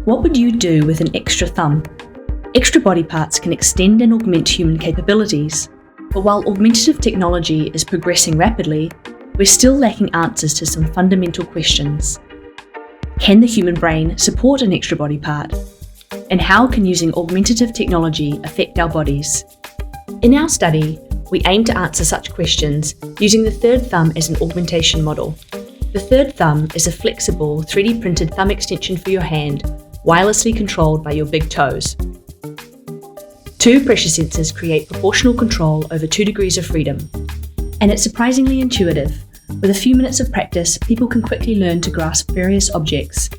What would you do with an extra thumb? Extra body parts can extend and augment human capabilities, but while augmentative technology is progressing rapidly, we're still lacking answers to some fundamental questions. Can the human brain support an extra body part? And how can using augmentative technology affect our bodies? In our study, we aim to answer such questions using the third thumb as an augmentation model. The third thumb is a flexible, 3D printed thumb extension for your hand, wirelessly controlled by your big toes. Two pressure sensors create proportional control over 2 degrees of freedom. And it's surprisingly intuitive. With a few minutes of practice, people can quickly learn to grasp various objects.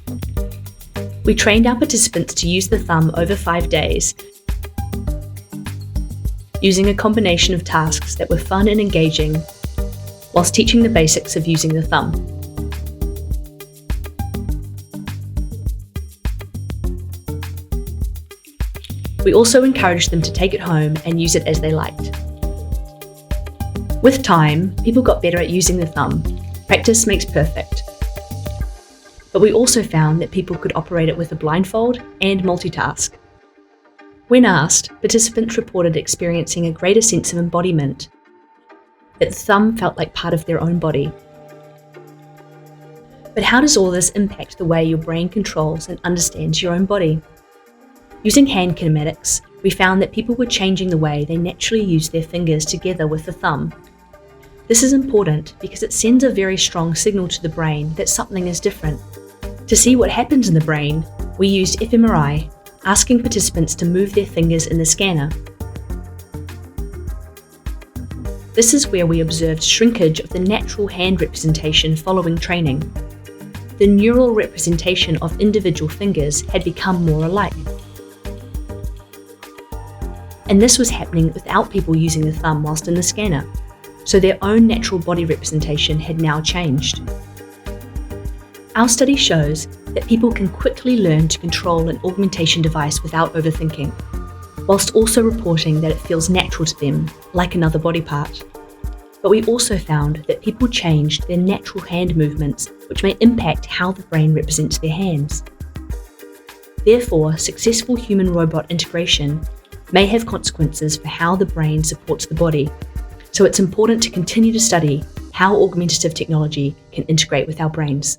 We trained our participants to use the thumb over 5 days, using a combination of tasks that were fun and engaging, whilst teaching the basics of using the thumb. We also encouraged them to take it home and use it as they liked. With time, people got better at using the thumb. Practice makes perfect. But we also found that people could operate it with a blindfold and multitask. When asked, participants reported experiencing a greater sense of embodiment, that the thumb felt like part of their own body. But how does all this impact the way your brain controls and understands your own body? Using hand kinematics, we found that people were changing the way they naturally use their fingers together with the thumb. This is important because it sends a very strong signal to the brain that something is different. To see what happens in the brain, we used fMRI, asking participants to move their fingers in the scanner. This is where we observed shrinkage of the natural hand representation following training. The neural representation of individual fingers had become more alike. And this was happening without people using the thumb whilst in the scanner, so their own natural body representation had now changed. Our study shows that people can quickly learn to control an augmentation device without overthinking, whilst also reporting that it feels natural to them, like another body part. But we also found that people changed their natural hand movements, which may impact how the brain represents their hands. Therefore, successful human-robot integration may have consequences for how the brain supports the body, so it's important to continue to study how augmentative technology can integrate with our brains.